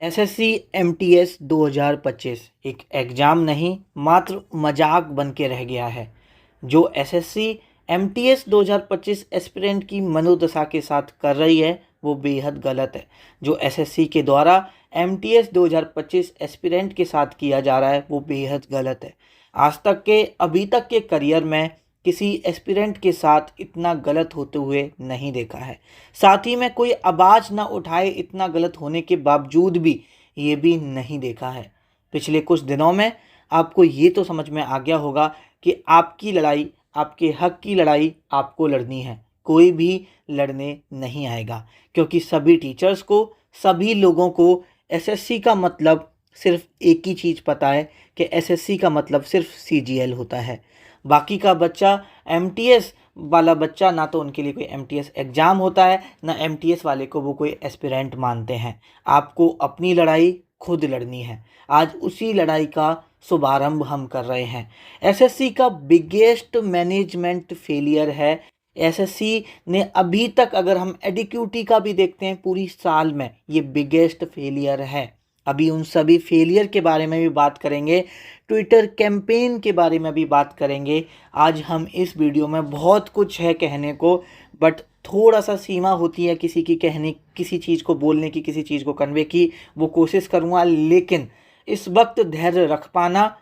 SSC MTS 2025 एक exam नहीं, मात्र मजाक बन के रह गया है। जो एसएससी एमटीएस 2025 एस्पिरेंट की मनोदशा के साथ कर रही है वो बेहद गलत है। जो एसएससी के द्वारा एमटीएस 2025 एस्पिरेंट के साथ किया जा रहा है वो बेहद गलत है। आज तक के अभी तक के करियर में किसी एस्पिरेंट के साथ इतना गलत होते हुए नहीं देखा है। साथ ही में कोई आवाज़ ना उठाए इतना गलत होने के बावजूद भी ये भी नहीं देखा है। पिछले कुछ दिनों में आपको ये तो समझ में आ गया होगा कि आपकी लड़ाई, आपके हक की लड़ाई आपको लड़नी है, कोई भी लड़ने नहीं आएगा। क्योंकि सभी टीचर्स को, सभी लोगों को एसएससी का मतलब सिर्फ एक ही चीज़ पता है कि एसएससी का मतलब सिर्फ सीजीएल होता है। बाकी का बच्चा, एमटीएस वाला बच्चा, ना तो उनके लिए कोई एमटीएस एग्ज़ाम होता है, ना एमटीएस वाले को वो कोई एस्पिरेंट मानते हैं। आपको अपनी लड़ाई खुद लड़नी है। आज उसी लड़ाई का शुभारंभ हम कर रहे हैं। एसएससी का बिगेस्ट मैनेजमेंट फेलियर है। एसएससी ने अभी तक, अगर हम एडिक्यूटी का भी देखते हैं पूरी साल में, ये बिगेस्ट फेलियर है। अभी उन सभी फेलियर के बारे में भी बात करेंगे, ट्विटर कैंपेन के बारे में भी बात करेंगे। आज हम इस वीडियो में बहुत कुछ है कहने को, बट थोड़ा सा सीमा होती है किसी की कहने, किसी चीज़ को बोलने की, किसी चीज़ को कन्वे की, वो कोशिश करूँगा। लेकिन इस वक्त धैर्य रख पाना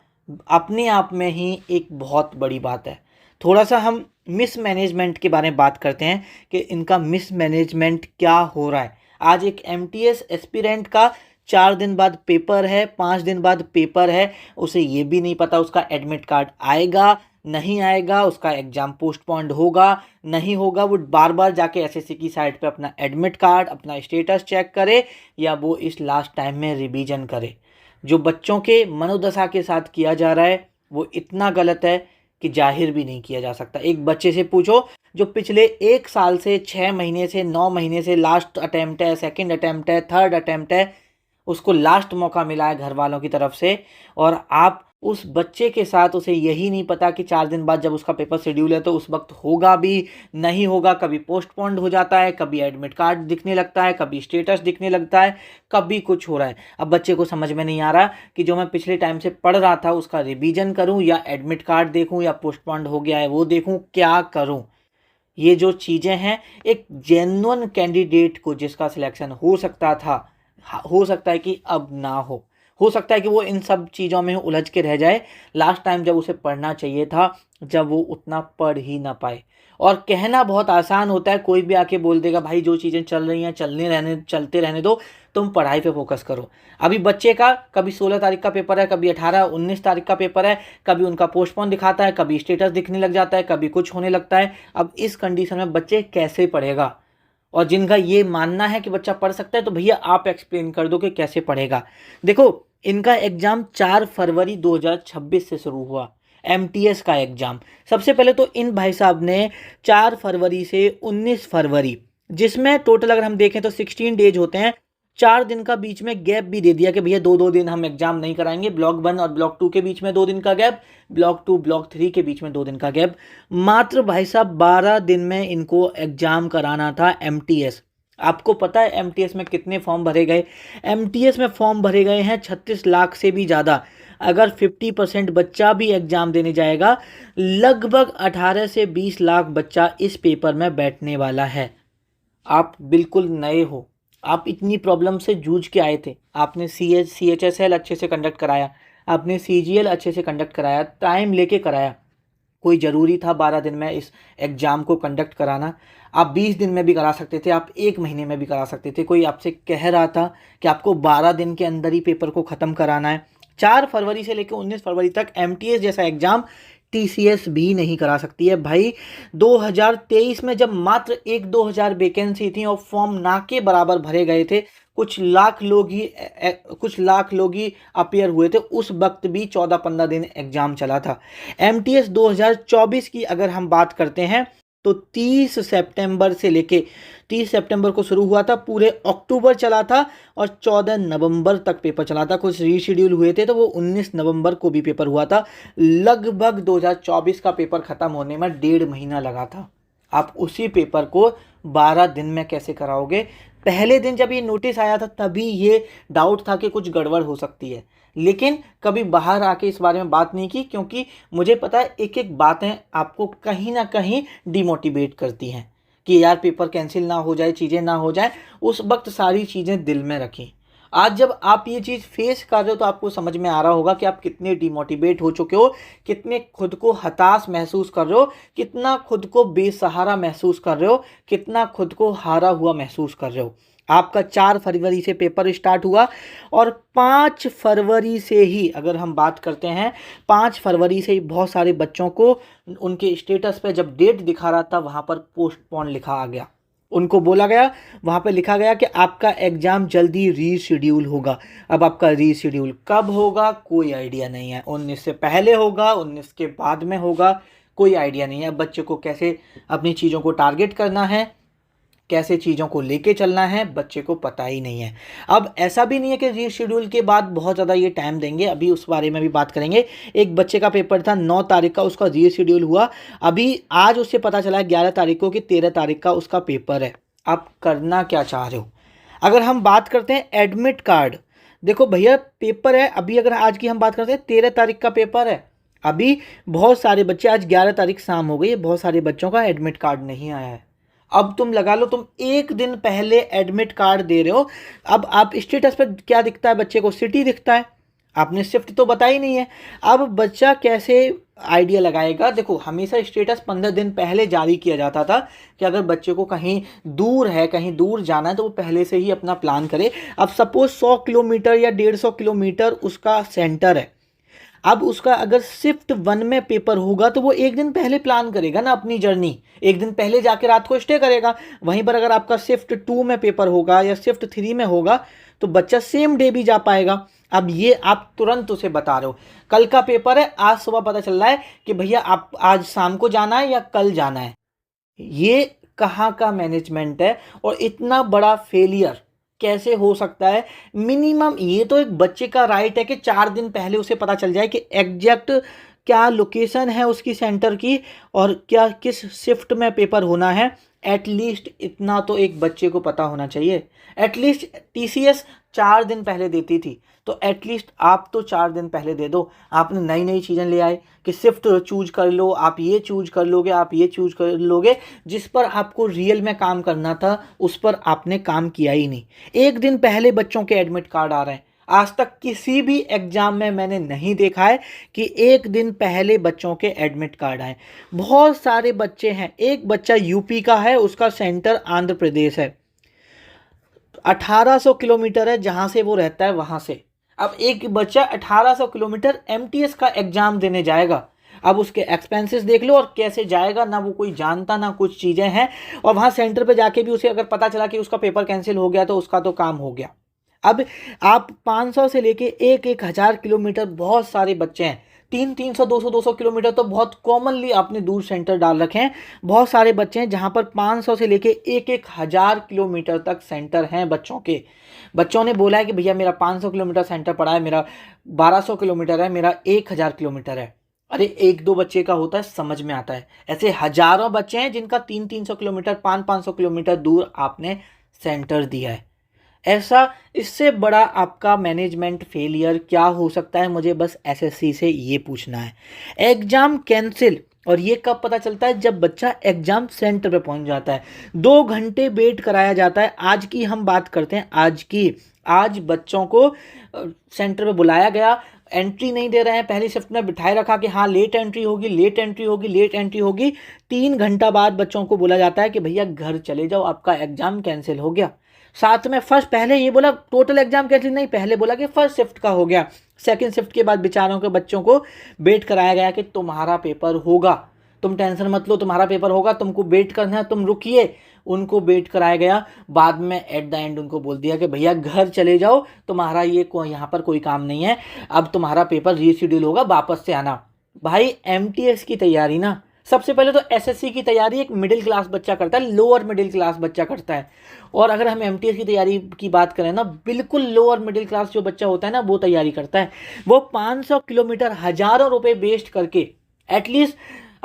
अपने आप में ही एक बहुत बड़ी बात है। थोड़ा सा हम मिसमैनेजमेंट के बारे में बात करते हैं कि इनका मिसमैनेजमेंट क्या हो रहा है। आज एक एमटीएस एस्पिरेंट का 4 दिन बाद पेपर है, 5 दिन बाद पेपर है, उसे ये भी नहीं पता उसका एडमिट कार्ड आएगा नहीं आएगा, उसका एग्ज़ाम पोस्टपोन्ड होगा नहीं होगा। वो बार बार जाके एसएससी की साइट पे अपना एडमिट कार्ड, अपना स्टेटस चेक करे, या वो इस लास्ट टाइम में रिवीजन करे। जो बच्चों के मनोदशा के साथ किया जा रहा है वो इतना गलत है कि जाहिर भी नहीं किया जा सकता। एक बच्चे से पूछो जो पिछले 1 साल से, 6 महीने से, 9 महीने से लास्ट अटैम्प्ट है, सेकंड अटैम्प्ट है, थर्ड अटैम्प्ट है, उसको लास्ट मौका मिला है घर वालों की तरफ से, और आप उस बच्चे के साथ उसे यही नहीं पता कि 4 दिन बाद जब उसका पेपर शेड्यूल है तो उस वक्त होगा भी नहीं होगा। कभी पोस्टपोन्ड हो जाता है, कभी एडमिट कार्ड दिखने लगता है, कभी स्टेटस दिखने लगता है, कभी कुछ हो रहा है। अब बच्चे को समझ में नहीं आ रहा कि जो मैं पिछले टाइम से पढ़ रहा था उसका रिवीजन करूं, या एडमिट कार्ड देखूं, या पोस्टपोन्ड हो गया है वो देखूं, क्या करूं। ये जो चीज़ें हैं, एक जेन्युइन कैंडिडेट को जिसका सिलेक्शन हो सकता था, हो सकता है कि अब ना हो सकता है कि वो इन सब चीज़ों में उलझ के रह जाए। लास्ट टाइम जब उसे पढ़ना चाहिए था, जब वो उतना पढ़ ही ना पाए। और कहना बहुत आसान होता है, कोई भी आके बोल देगा भाई जो चीज़ें चल रही हैं चलते रहने दो, तुम पढ़ाई पे फोकस करो। अभी बच्चे का कभी 16 तारीख का पेपर है, कभी 18, 19 तारीख का पेपर है, कभी उनका पोस्टपोन दिखाता है, कभी स्टेटस दिखने लग जाता है, कभी कुछ होने लगता है। अब इस कंडीशन में बच्चे कैसे पढ़ेगा? और जिनका ये मानना है कि बच्चा पढ़ सकता है, तो भैया आप एक्सप्लेन कर दो कि कैसे पढ़ेगा। देखो, इनका एग्ज़ाम 4 फरवरी 2026 से शुरू हुआ, एमटीएस का एग्ज़ाम। सबसे पहले तो इन भाई साहब ने 4 फरवरी से 19 फरवरी, जिसमें टोटल अगर हम देखें तो 16 डेज होते हैं, 4 दिन का बीच में गैप भी दे दिया कि भैया 2-2 दिन हम एग्ज़ाम नहीं कराएंगे। ब्लॉक 1 और ब्लॉक 2 के बीच में 2 दिन का गैप, ब्लॉक 2 ब्लॉक 3 के बीच में 2 दिन का गैप। मात्र भाई साहब 12 दिन में इनको एग्ज़ाम कराना था एमटीएस। आपको पता है एमटीएस में कितने फॉर्म भरे गए? एमटीएस में फॉर्म भरे गए हैं 36 लाख से भी ज़्यादा। अगर 50% बच्चा भी एग्ज़ाम देने जाएगा, लगभग 18 से 20 लाख बच्चा इस पेपर में बैठने वाला है। आप बिल्कुल नए हो, आप इतनी प्रॉब्लम से जूझ के आए थे। आपने सीएचएसएल अच्छे से कंडक्ट कराया, आपने सीजीएल अच्छे से कंडक्ट कराया, टाइम लेके कराया। कोई ज़रूरी था 12 दिन में इस एग्ज़ाम को कंडक्ट कराना? आप 20 दिन में भी करा सकते थे, आप 1 महीने में भी करा सकते थे। कोई आपसे कह रहा था कि आपको 12 दिन के अंदर ही पेपर को ख़त्म कराना है? 4 फरवरी से लेकर 19 फरवरी तक एमटीएस जैसा एग्ज़ाम टीसीएस भी नहीं करा सकती है भाई। 2023 में जब मात्र 1-2 हज़ार वैकेंसी थी और फॉर्म ना के बराबर भरे गए थे, कुछ लाख लोग ही अपीयर हुए थे, उस वक्त भी 14-15 दिन एग्ज़ाम चला था। एमटीएस 2024 की अगर हम बात करते हैं तो 30 सितंबर से लेके 30 सितंबर को शुरू हुआ था, पूरे अक्टूबर चला था और 14 नवंबर तक पेपर चला था। कुछ रीशेड्यूल हुए थे तो वो 19 नवंबर को भी पेपर हुआ था। लगभग 2024 का पेपर ख़त्म होने में 1.5 महीना लगा था। आप उसी पेपर को 12 दिन में कैसे कराओगे? पहले दिन जब ये नोटिस आया था तभी ये डाउट था कि कुछ गड़बड़ हो सकती है, लेकिन कभी बाहर आके इस बारे में बात नहीं की, क्योंकि मुझे पता है एक एक बातें आपको कहीं ना कहीं डिमोटिवेट करती हैं कि यार पेपर कैंसिल ना हो जाए, चीज़ें ना हो जाए। उस वक्त सारी चीज़ें दिल में रखी। आज जब आप ये चीज़ फेस कर रहे हो तो आपको समझ में आ रहा होगा कि आप कितने डिमोटिवेट हो चुके हो, कितने खुद को हताश महसूस कर रहे हो, कितना खुद को बेसहारा महसूस कर रहे हो, कितना खुद को हारा हुआ महसूस कर रहे हो। आपका 4 फरवरी से पेपर स्टार्ट हुआ और 5 फरवरी से ही अगर हम बात करते हैं, 5 फरवरी से ही बहुत सारे बच्चों को उनके स्टेटस पे जब डेट दिखा रहा था वहाँ पर पोस्टपोन लिखा आ गया। उनको बोला गया, वहाँ पे लिखा गया कि आपका एग्ज़ाम जल्दी रीशेड्यूल होगा। अब आपका रीशेड्यूल कब होगा कोई आइडिया नहीं है। 19 से पहले होगा, 19 के बाद में होगा, कोई आइडिया नहीं है। अब बच्चे को कैसे अपनी चीज़ों को टारगेट करना है, कैसे चीज़ों को लेके चलना है, बच्चे को पता ही नहीं है। अब ऐसा भी नहीं है कि रीशेड्यूल के बाद बहुत ज़्यादा ये टाइम देंगे, अभी उस बारे में भी बात करेंगे। एक बच्चे का पेपर था 9 तारीख का, उसका रीशेड्यूल हुआ, अभी आज उससे पता चला है 11 तारीख को कि 13 तारीख का उसका पेपर है। आप करना क्या चाह रहे हो? अगर हम बात करते हैं एडमिट कार्ड, देखो भैया पेपर है, अभी अगर आज की हम बात करते हैं 13 तारीख का पेपर है, अभी बहुत सारे बच्चे, आज 11 तारीख शाम हो गई है, बहुत सारे बच्चों का एडमिट कार्ड नहीं आया है। अब तुम लगा लो तुम एक दिन पहले एडमिट कार्ड दे रहे हो, अब आप स्टेटस पे क्या दिखता है बच्चे को? सिटी दिखता है, आपने शिफ्ट तो बताई नहीं है। अब बच्चा कैसे आइडिया लगाएगा? देखो हमेशा स्टेटस 15 दिन पहले जारी किया जाता था कि अगर बच्चे को कहीं दूर है, कहीं दूर जाना है तो वो पहले से ही अपना प्लान करे। अब सपोज 100 किलोमीटर या 150 किलोमीटर उसका सेंटर है, अब उसका अगर शिफ्ट 1 में पेपर होगा तो वो एक दिन पहले प्लान करेगा ना अपनी जर्नी, एक दिन पहले जाके रात को स्टे करेगा। वहीं पर अगर आपका शिफ्ट 2 में पेपर होगा या शिफ्ट 3 में होगा तो बच्चा सेम डे भी जा पाएगा। अब ये आप तुरंत उसे बता रहे हो, कल का पेपर है, आज सुबह पता चल रहा है कि भैया आप आज शाम को जाना है या कल जाना है। ये कहाँ का मैनेजमेंट है? और इतना बड़ा फेलियर कैसे हो सकता है? मिनिमम ये तो एक बच्चे का राइट है कि 4 दिन पहले उसे पता चल जाए कि एग्जैक्ट क्या लोकेशन है उसकी सेंटर की और क्या किस शिफ्ट में पेपर होना है। एटलीस्ट इतना तो एक बच्चे को पता होना चाहिए। एटलीस्ट टीसीएस 4 दिन पहले देती थी, तो एटलीस्ट आप तो 4 दिन पहले दे दो। आपने नई नई चीज़ें ले आए कि शिफ्ट चूज कर लो, आप ये चूज कर लोगे, आप ये चूज कर लोगे, जिस पर आपको रियल में काम करना था उस पर आपने काम किया ही नहीं। एक दिन पहले बच्चों के एडमिट कार्ड आ रहे हैं। आज तक किसी भी एग्जाम में मैंने नहीं देखा है कि एक दिन पहले बच्चों के एडमिट कार्ड आए। बहुत सारे बच्चे हैं, एक बच्चा यूपी का है, उसका सेंटर आंध्र प्रदेश है, 1800 किलोमीटर है जहां से वो रहता है वहां से। अब एक बच्चा 1800 किलोमीटर एमटीएस का एग्जाम देने जाएगा, अब उसके एक्सपेंसेस देख लो और कैसे जाएगा, ना वो कोई जानता ना कुछ चीज़ें हैं। और वहाँ सेंटर पे जाके भी उसे अगर पता चला कि उसका पेपर कैंसिल हो गया तो उसका तो काम हो गया। अब आप 500 से लेके 1-1000 किलोमीटर, बहुत सारे बच्चे हैं, 300 200 किलोमीटर तो बहुत कॉमनली आपने दूर सेंटर डाल रखे हैं। बहुत सारे बच्चे हैं जहां पर 500 से लेके 1-1000 किलोमीटर तक सेंटर हैं बच्चों के। बच्चों ने बोला है कि भैया मेरा 500 किलोमीटर सेंटर पड़ा है, मेरा 1200 किलोमीटर है, मेरा 1000 किलोमीटर है। अरे 1-2 बच्चे का होता है, समझ में आता है। ऐसे हजारों बच्चे हैं जिनका 300 किलोमीटर 500 किलोमीटर दूर आपने सेंटर दिया है। ऐसा इससे बड़ा आपका मैनेजमेंट फेलियर क्या हो सकता है? मुझे बस एसएससी से ये पूछना है। एग्जाम कैंसिल, और ये कब पता चलता है? जब बच्चा एग्जाम सेंटर पे पहुंच जाता है। 2 घंटे वेट कराया जाता है। आज की हम बात करते हैं, आज बच्चों को सेंटर पे बुलाया गया, एंट्री नहीं दे रहे हैं, पहली शिफ्ट में बिठाए रखा कि हाँ लेट एंट्री होगी, लेट एंट्री होगी, लेट एंट्री होगी। 3 घंटा बाद बच्चों को बोला जाता है कि भैया घर चले जाओ, आपका एग्जाम कैंसिल हो गया। साथ में फर्स्ट, पहले ये बोला टोटल एग्जाम कैंसिल नहीं, पहले बोला कि फर्स्ट शिफ्ट का हो गया। सेकंड शिफ्ट के बाद बेचारों के बच्चों को वेट कराया गया कि तुम्हारा पेपर होगा, तुम टेंशन मत लो, तुम्हारा पेपर होगा, तुमको वेट करना है, तुम रुकिए। उनको वेट कराया गया, बाद में एट द एंड उनको बोल दिया कि भैया घर चले जाओ, तुम्हारा ये यहाँ पर कोई काम नहीं है, अब तुम्हारा पेपर रीशेड्यूल होगा, वापस से आना। भाई एमटीएस की तैयारी ना, सबसे पहले तो एसएससी की तैयारी एक मिडिल क्लास बच्चा करता है, लोअर मिडिल क्लास बच्चा करता है। और अगर हम एमटीएस की तैयारी की बात करें ना, बिल्कुल लोअर मिडिल क्लास जो बच्चा होता है ना, वो तैयारी करता है। वो 500 किलोमीटर हजारों रुपए वेस्ट करके एटलीस्ट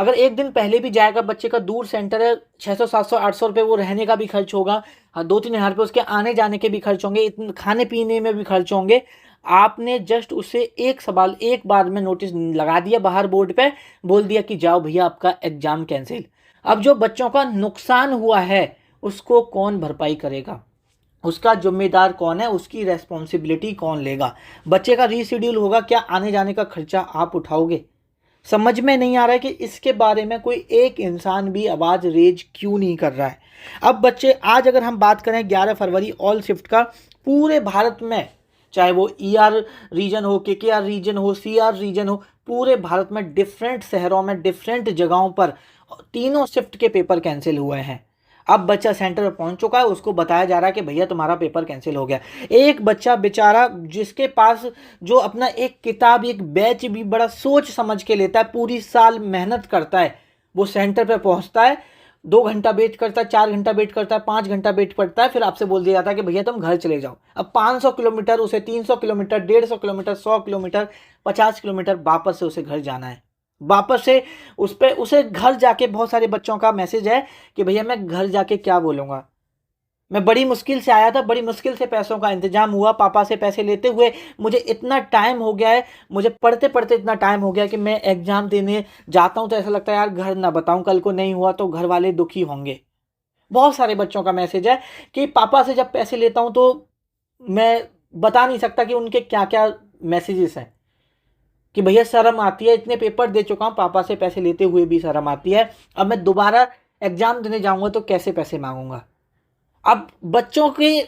अगर एक दिन पहले भी जाएगा, बच्चे का दूर सेंटर है, 600 700 800 रुपये वो रहने का भी खर्च होगा, हाँ 2-3 हज़ार रुपये उसके आने जाने के भी खर्च होंगे, इतने खाने पीने में भी खर्च होंगे। आपने जस्ट उसे एक सवाल एक बार में नोटिस लगा दिया बाहर बोर्ड पे, बोल दिया कि जाओ भैया आपका एग्जाम कैंसिल। अब जो बच्चों का नुकसान हुआ है उसको कौन भरपाई करेगा, उसका जिम्मेदार कौन है, उसकी रेस्पॉन्सिबिलिटी कौन लेगा? बच्चे का रीशेड्यूल होगा, क्या आने जाने का खर्चा आप उठाओगे? समझ में नहीं आ रहा है कि इसके बारे में कोई एक इंसान भी आवाज़ रेज क्यों नहीं कर रहा है। अब बच्चे, आज अगर हम बात करें 11 फरवरी ऑल शिफ्ट का, पूरे भारत में, चाहे वो ER रीजन हो, KKR रीजन हो, CR रीजन हो, पूरे भारत में डिफरेंट शहरों में डिफरेंट जगहों पर तीनों शिफ्ट के पेपर कैंसिल हुए हैं। अब बच्चा सेंटर पर पहुंच चुका है, उसको बताया जा रहा है कि भैया तुम्हारा पेपर कैंसिल हो गया। एक बच्चा बेचारा जिसके पास जो अपना एक किताब एक बैच भी बड़ा सोच समझ के लेता है, पूरी साल मेहनत करता है, वो सेंटर पर पहुंचता है, 2 घंटा वेट करता है, 4 घंटा वेट करता है, 5 घंटा वेट करता है, फिर आपसे बोल दिया जाता है कि भैया तुम घर चले जाओ। अब 500 किलोमीटर उसे 300 किलोमीटर 150 किलोमीटर 100 किलोमीटर 50 किलोमीटर वापस से उसे घर जाना है। वापस से उस पे उसे घर जाके, बहुत सारे बच्चों का मैसेज है कि भैया मैं घर जाके क्या बोलूँगा, मैं बड़ी मुश्किल से आया था, बड़ी मुश्किल से पैसों का इंतजाम हुआ, पापा से पैसे लेते हुए मुझे इतना टाइम हो गया है, मुझे पढ़ते पढ़ते इतना टाइम हो गया कि मैं एग्ज़ाम देने जाता हूँ तो ऐसा लगता है यार घर ना बताऊँ, कल को नहीं हुआ तो घर वाले दुखी होंगे। बहुत सारे बच्चों का मैसेज है कि पापा से जब पैसे लेता हूँ तो मैं बता नहीं सकता कि उनके क्या क्या मैसेजेस हैं, कि भैया शर्म आती है, इतने पेपर दे चुका हूँ, पापा से पैसे लेते हुए भी शर्म आती है, अब मैं दोबारा एग्जाम देने जाऊंगा तो कैसे पैसे मांगूंगा। अब बच्चों की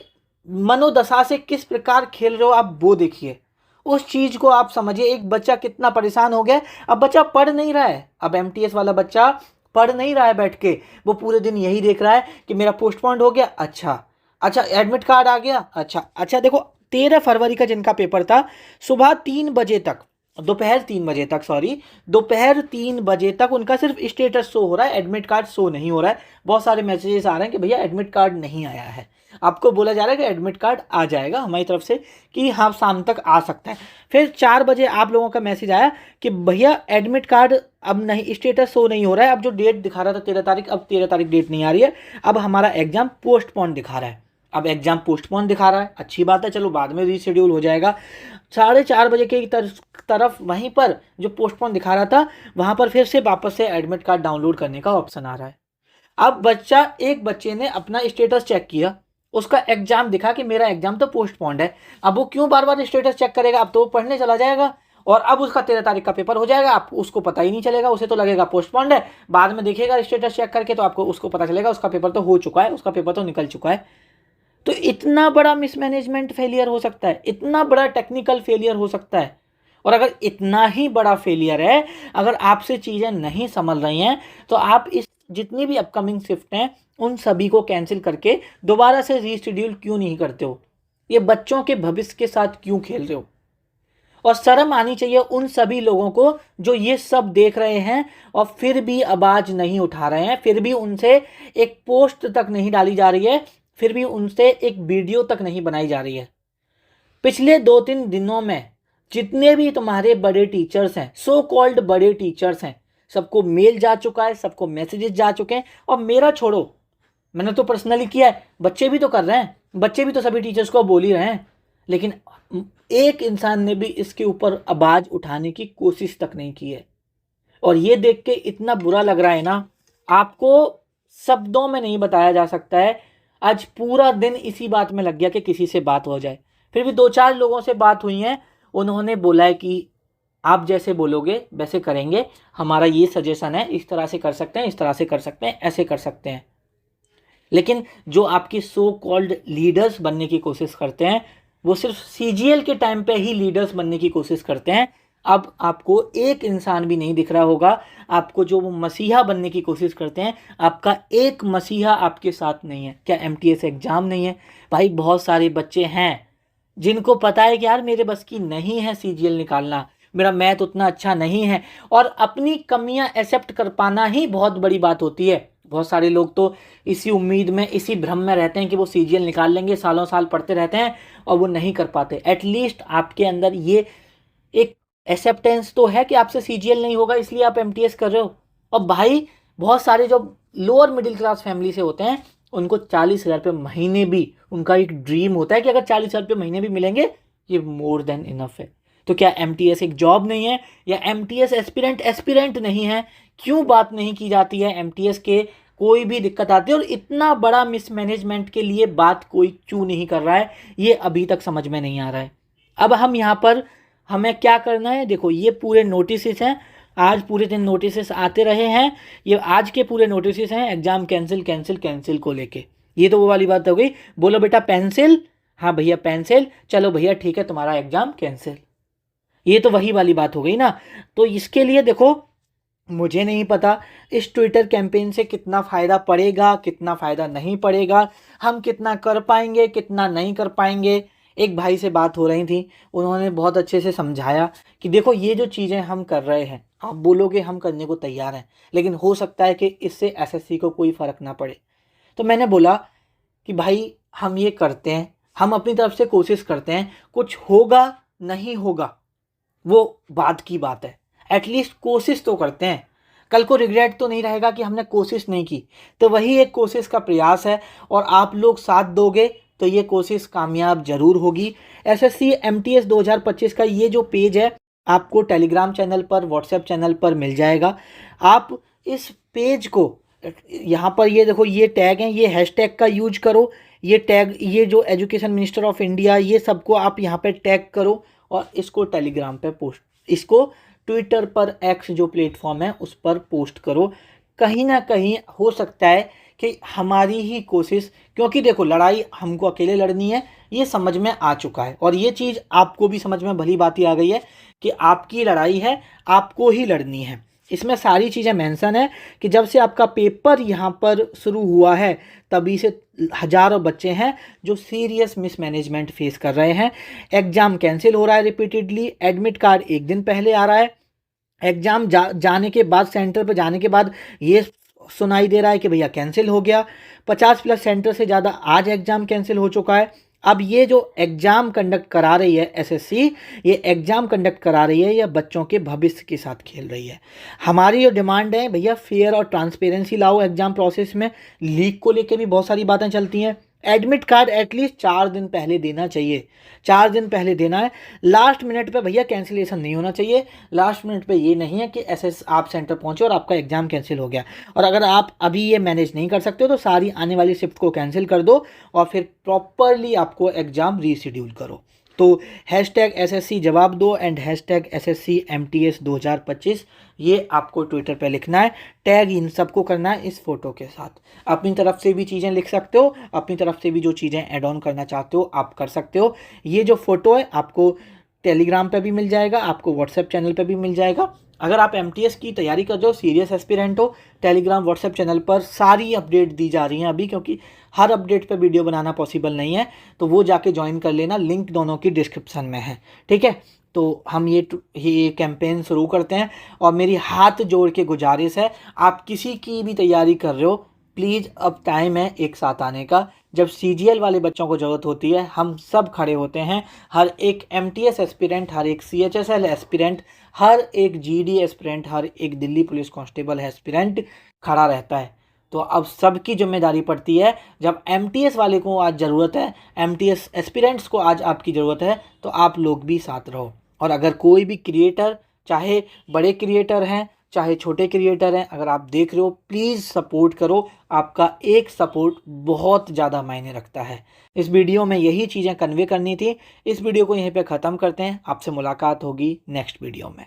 मनोदशा से किस प्रकार खेल रहे हो आप, वो देखिए, उस चीज को आप समझिए। एक बच्चा कितना परेशान हो गया। अब बच्चा पढ़ नहीं रहा है, अब MTS वाला बच्चा पढ़ नहीं रहा है बैठ के, वो पूरे दिन यही देख रहा है कि मेरा पोस्टपोन्ड हो गया, अच्छा एडमिट कार्ड आ गया, अच्छा देखो 13 फरवरी का जिनका पेपर था, सुबह 3 बजे तक, दोपहर 3 बजे तक, सॉरी दोपहर 3 बजे तक उनका सिर्फ स्टेटस शो हो रहा है, एडमिट कार्ड शो नहीं हो रहा है। बहुत सारे मैसेजेस आ रहे हैं कि भैया एडमिट कार्ड नहीं आया है, आपको बोला जा रहा है कि एडमिट कार्ड आ जाएगा हमारी तरफ से, कि हाँ शाम तक आ सकता है। फिर 4 बजे आप लोगों का मैसेज आया कि भैया एडमिट कार्ड अब नहीं, स्टेटस शो नहीं हो रहा है, अब जो डेट दिखा रहा था 13 तारीख, अब 13 तारीख डेट नहीं आ रही है, अब हमारा एग्जाम पोस्टपोन दिखा रहा है। अब एग्जाम पोस्टपोन दिखा रहा है, अच्छी बात है, चलो बाद में रीशेड्यूल हो जाएगा। 4:30 बजे की तरफ वहीं पर जो पोस्टपोन दिखा रहा था, वहां पर फिर से वापस से एडमिट कार्ड डाउनलोड करने का ऑप्शन आ रहा है। अब एक बच्चे ने अपना स्टेटस चेक किया, उसका एग्जाम दिखा कि मेरा एग्जाम तो पोस्टपोन्ड है। अब वो क्यों बार बार स्टेटस चेक करेगा, अब तो वो पढ़ने चला जाएगा और अब उसका 13 तारीख का पेपर हो जाएगा, आप उसको पता ही नहीं चलेगा, उसे तो लगेगा पोस्टपोन्ड है, बाद में देखेगा स्टेटस चेक करके तो आपको उसको पता चलेगा उसका पेपर तो हो चुका है, उसका पेपर तो निकल चुका है। तो इतना बड़ा मिसमैनेजमेंट फेलियर हो सकता है, इतना बड़ा टेक्निकल फेलियर हो सकता है। और अगर इतना ही बड़ा फेलियर है, अगर आपसे चीज़ें नहीं संभल रही हैं, तो आप इस जितनी भी अपकमिंग शिफ्ट हैं उन सभी को कैंसिल करके दोबारा से रीशेड्यूल क्यों नहीं करते हो? ये बच्चों के भविष्य के साथ क्यों खेल रहे हो? और शर्म आनी चाहिए उन सभी लोगों को जो ये सब देख रहे हैं और फिर भी आवाज़ नहीं उठा रहे हैं, फिर भी उनसे एक पोस्ट तक नहीं डाली जा रही है, फिर भी उनसे एक वीडियो तक नहीं बनाई जा रही है। पिछले 2-3 दिनों में जितने भी तुम्हारे बड़े टीचर्स हैं, सो कॉल्ड बड़े टीचर्स हैं, सबको मेल जा चुका है, सबको मैसेजेस जा चुके हैं। और मेरा छोड़ो, मैंने तो पर्सनली किया है, बच्चे भी तो कर रहे हैं, बच्चे भी तो सभी टीचर्स को बोल ही रहे हैं, लेकिन एक इंसान ने भी इसके ऊपर आवाज़ उठाने की कोशिश तक नहीं की है। और ये देख के इतना बुरा लग रहा है ना, आपको शब्दों में नहीं बताया जा सकता है। आज पूरा दिन इसी बात में लग गया कि किसी से बात हो जाए। फिर भी 2-4 लोगों से बात हुई हैं, उन्होंने बोला है कि आप जैसे बोलोगे वैसे करेंगे, हमारा ये सजेशन है, इस तरह से कर सकते हैं, इस तरह से कर सकते हैं, ऐसे कर सकते हैं। लेकिन जो आपकी सो कॉल्ड लीडर्स बनने की कोशिश करते हैं, वो सिर्फ CGL के टाइम पे ही लीडर्स बनने की कोशिश करते हैं। अब आपको एक इंसान भी नहीं दिख रहा होगा, आपको जो वो मसीहा बनने की कोशिश करते हैं, आपका एक मसीहा आपके साथ नहीं है। क्या MTS एग्ज़ाम नहीं है? भाई बहुत सारे बच्चे हैं जिनको पता है कि यार मेरे बस की नहीं है CGL निकालना, मेरा मैथ उतना अच्छा नहीं है, और अपनी कमियां एक्सेप्ट कर पाना ही बहुत बड़ी बात होती है। बहुत सारे लोग तो इसी उम्मीद में, इसी भ्रम में रहते हैं कि वो CGL निकाल लेंगे, सालों साल पढ़ते रहते हैं और वो नहीं कर पाते। एटलीस्ट आपके अंदर ये एक एक्सेप्टेंस तो है कि आपसे CGL नहीं होगा, इसलिए आप MTS कर रहे हो, और भाई बहुत सारे जो लोअर मिडिल क्लास फैमिली से होते हैं उनको 40,000 रुपये महीने भी, उनका एक ड्रीम होता है कि अगर 40,000 रुपये महीने भी मिलेंगे ये मोर देन इनफ है। तो क्या एमटीएस एक जॉब नहीं है, या एमटीएस एस्पिरेंट नहीं है? क्यों बात नहीं की जाती है एमटीएस के? कोई भी दिक्कत आती है और इतना बड़ा मिसमैनेजमेंट के लिए बात कोई क्यों नहीं कर रहा है, ये अभी तक समझ में नहीं आ रहा है। अब हम यहाँ पर हमें क्या करना है, देखो ये पूरे नोटिस हैं, आज पूरे दिन नोटिस आते रहे हैं, ये आज के पूरे नोटिस हैं एग्जाम कैंसिल को लेके। ये तो वो वाली बात हो गई, बोलो बेटा पेंसिल, हाँ भैया पेंसिल, चलो भैया ठीक है तुम्हारा एग्जाम कैंसिल, ये तो वही वाली बात हो गई ना। तो इसके लिए देखो मुझे नहीं पता इस ट्विटर कैंपेन से कितना फ़ायदा पड़ेगा कितना फ़ायदा नहीं पड़ेगा, हम कितना कर पाएंगे कितना नहीं कर पाएंगे। एक भाई से बात हो रही थी, उन्होंने बहुत अच्छे से समझाया कि देखो ये जो चीज़ें हम कर रहे हैं, आप बोलोगे हम करने को तैयार हैं, लेकिन हो सकता है कि इससे एसएससी को कोई फ़र्क ना पड़े। तो मैंने बोला कि भाई हम ये करते हैं, हम अपनी तरफ से कोशिश करते हैं, कुछ होगा नहीं होगा वो बात की बात है, एटलीस्ट कोशिश तो करते हैं। कल को रिग्रेट तो नहीं रहेगा कि हमने कोशिश नहीं की, तो वही एक कोशिश का प्रयास है और आप लोग साथ दोगे तो ये कोशिश कामयाब ज़रूर होगी। एसएससी एमटीएस 2025 का ये जो पेज है आपको टेलीग्राम चैनल पर, व्हाट्सएप चैनल पर मिल जाएगा। आप इस पेज को यहाँ पर ये देखो ये टैग हैं, ये हैशटैग का यूज करो, ये टैग, ये जो एजुकेशन मिनिस्टर ऑफ इंडिया, ये सबको आप यहाँ पे टैग करो और इसको टेलीग्राम पे पोस्ट, इसको ट्विटर पर, एक्स जो प्लेटफॉर्म है उस पर पोस्ट करो। कहीं ना कहीं हो सकता है कि हमारी ही कोशिश, क्योंकि देखो लड़ाई हमको अकेले लड़नी है ये समझ में आ चुका है, और ये चीज़ आपको भी समझ में भली भांति आ गई है कि आपकी लड़ाई है, आपको ही लड़नी है। इसमें सारी चीज़ें मेंशन है कि जब से आपका पेपर यहाँ पर शुरू हुआ है तभी से हज़ारों बच्चे हैं जो सीरियस मिसमैनेजमेंट फेस कर रहे हैं। एग्ज़ाम कैंसिल हो रहा है रिपीटेडली, एडमिट कार्ड एक दिन पहले आ रहा है, एग्ज़ाम जाने के बाद, सेंटर पर जाने के बाद ये सुनाई दे रहा है कि भैया कैंसिल हो गया। 50+ सेंटर से ज़्यादा आज एग्ज़ाम कैंसिल हो चुका है। अब ये जो एग्ज़ाम कंडक्ट करा रही है एसएससी, ये एग्ज़ाम कंडक्ट करा रही है या बच्चों के भविष्य के साथ खेल रही है। हमारी जो डिमांड है भैया फेयर और ट्रांसपेरेंसी लाओ एग्ज़ाम प्रोसेस में। लीक को लेके भी बहुत सारी बातें चलती हैं। एडमिट कार्ड एटलीस्ट 4 दिन पहले देना चाहिए, 4 दिन पहले देना है। लास्ट मिनट पे भैया कैंसिलेशन नहीं होना चाहिए। लास्ट मिनट पे ये नहीं है कि आप सेंटर पहुंचे और आपका एग्ज़ाम कैंसिल हो गया, और अगर आप अभी ये मैनेज नहीं कर सकते हो तो सारी आने वाली शिफ्ट को कैंसिल कर दो और फिर प्रॉपरली आपको एग्ज़ाम रीशेड्यूल करो। तो हैशटैग एसएससी जवाब दो एंड हैशटैग एसएससी एमटीएस 2025 ये आपको ट्विटर पे लिखना है। टैग इन सबको करना है इस फोटो के साथ। अपनी तरफ से भी चीज़ें लिख सकते हो, अपनी तरफ से भी जो चीज़ें ऐड ऑन करना चाहते हो आप कर सकते हो। ये जो फोटो है आपको टेलीग्राम पे भी मिल जाएगा, आपको व्हाट्सएप चैनल पे भी मिल जाएगा। अगर आप एमटीएस की तैयारी कर रहे हो, सीरियस एस्पिरेंट हो, टेलीग्राम व्हाट्सएप चैनल पर सारी अपडेट दी जा रही हैं अभी, क्योंकि हर अपडेट पे वीडियो बनाना पॉसिबल नहीं है, तो वो जाके ज्वाइन कर लेना, लिंक दोनों की डिस्क्रिप्शन में है, ठीक है। तो हम ये कैंपेन शुरू करते हैं और मेरी हाथ जोड़ के गुजारिश है, आप किसी की भी तैयारी कर रहे हो प्लीज़ अब टाइम है एक साथ आने का। जब सीजीएल वाले बच्चों को ज़रूरत होती है हम सब खड़े होते हैं। हर एक एमटीएस एस्पिरेंट, हर एक सीएचएसएल एस्पिरेंट, हर एक जीडी एस्पिरेंट, हर एक दिल्ली पुलिस कांस्टेबल एस्पिरेंट खड़ा रहता है। तो अब सबकी जिम्मेदारी पड़ती है, जब एमटीएस वाले को आज ज़रूरत है, एमटीएस एस्पिरेंट्स को आज आपकी ज़रूरत है, तो आप लोग भी साथ रहो। और अगर कोई भी क्रिएटर, चाहे बड़े क्रिएटर हैं चाहे छोटे क्रिएटर हैं, अगर आप देख रहे हो प्लीज़ सपोर्ट करो। आपका एक सपोर्ट बहुत ज़्यादा मायने रखता है। इस वीडियो में यही चीज़ें कन्वे करनी थी। इस वीडियो को यहीं पे ख़त्म करते हैं, आपसे मुलाकात होगी नेक्स्ट वीडियो में।